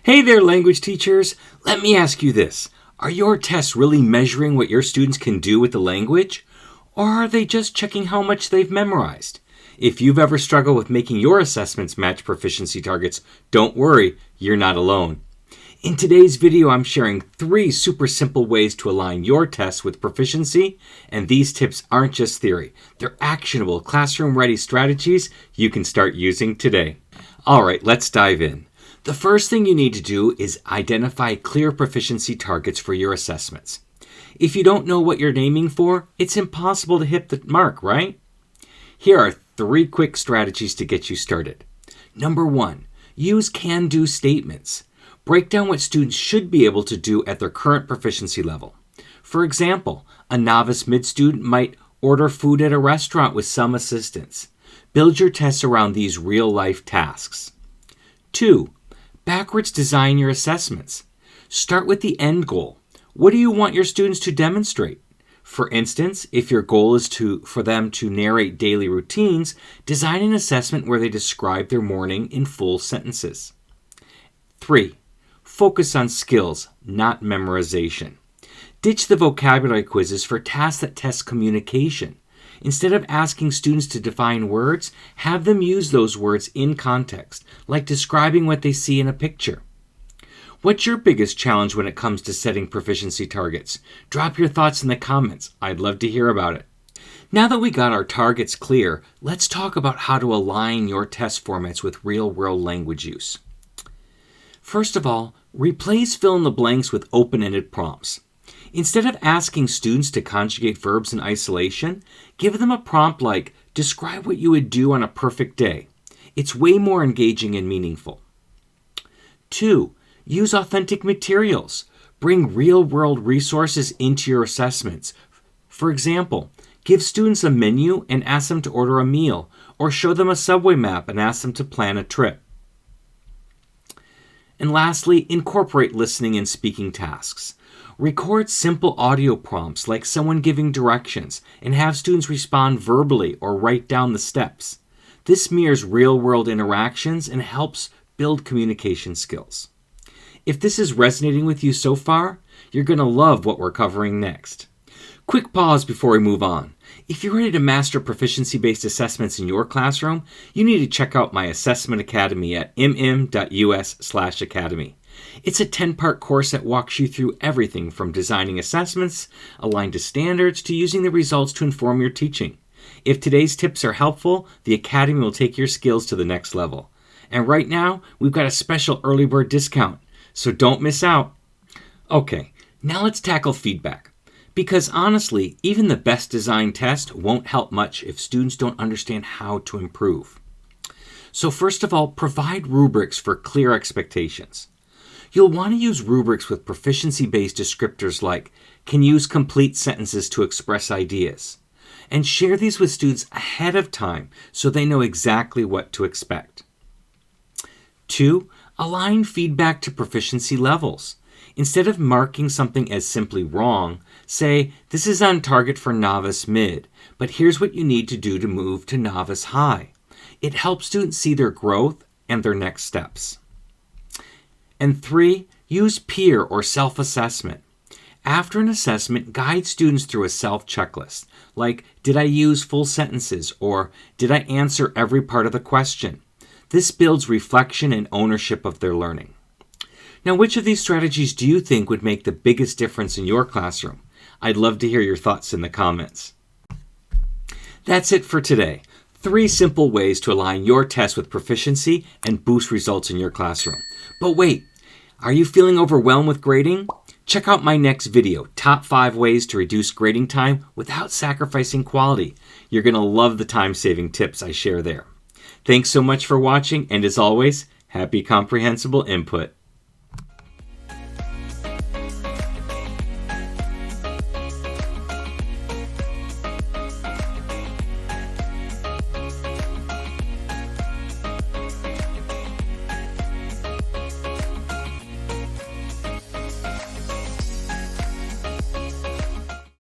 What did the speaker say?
Hey there, language teachers. Let me ask you this. Are your tests really measuring what your students can do with the language? Or are they just checking how much they've memorized? If you've ever struggled with making your assessments match proficiency targets, don't worry, you're not alone. In today's video, I'm sharing 3 super simple ways to align your tests with proficiency, and these tips aren't just theory. They're actionable, classroom-ready strategies you can start using today. All right, let's dive in. The first thing you need to do is identify clear proficiency targets for your assessments. If you don't know what you're aiming for, it's impossible to hit the mark, right? Here are 3 quick strategies to get you started. Number 1, use can-do statements. Break down what students should be able to do at their current proficiency level. For example, a novice mid-student might order food at a restaurant with some assistance. Build your tests around these real-life tasks. 2, backwards design your assessments. Start with the end goal. What do you want your students to demonstrate? For instance, if your goal is for them to narrate daily routines, design an assessment where they describe their morning in full sentences. 3, focus on skills, not memorization. Ditch the vocabulary quizzes for tasks that test communication. Instead of asking students to define words, have them use those words in context, like describing what they see in a picture. What's your biggest challenge when it comes to setting proficiency targets? Drop your thoughts in the comments. I'd love to hear about it. Now that we got our targets clear, let's talk about how to align your test formats with real-world language use. First of all, replace fill-in-the-blanks with open-ended prompts. Instead of asking students to conjugate verbs in isolation, give them a prompt like, describe what you would do on a perfect day. It's way more engaging and meaningful. 2, use authentic materials. Bring real-world resources into your assessments. For example, give students a menu and ask them to order a meal, or show them a subway map and ask them to plan a trip. And lastly, incorporate listening and speaking tasks. Record simple audio prompts like someone giving directions and have students respond verbally or write down the steps. This mirrors real-world interactions and helps build communication skills. If this is resonating with you so far, you're going to love what we're covering next. Quick pause before we move on. If you're ready to master proficiency-based assessments in your classroom, you need to check out my assessment academy at mm.us/academy. It's a 10-part course that walks you through everything from designing assessments aligned to standards to using the results to inform your teaching. If today's tips are helpful, the Academy will take your skills to the next level. And right now, we've got a special early bird discount, so don't miss out. Okay, now let's tackle feedback. Because honestly, even the best designed test won't help much if students don't understand how to improve. So first of all, provide rubrics for clear expectations. You'll want to use rubrics with proficiency-based descriptors like, can use complete sentences to express ideas. And share these with students ahead of time so they know exactly what to expect. 2, align feedback to proficiency levels. Instead of marking something as simply wrong, say, this is on target for novice mid, but here's what you need to do to move to novice high. It helps students see their growth and their next steps. And 3, use peer or self-assessment. After an assessment, guide students through a self-checklist, like, did I use full sentences, or did I answer every part of the question? This builds reflection and ownership of their learning. Now, which of these strategies do you think would make the biggest difference in your classroom? I'd love to hear your thoughts in the comments. That's it for today. 3 simple ways to align your tests with proficiency and boost results in your classroom. But wait, are you feeling overwhelmed with grading? Check out my next video, Top 5 Ways to Reduce Grading Time Without Sacrificing Quality. You're going to love the time-saving tips I share there. Thanks so much for watching, and as always, happy comprehensible input.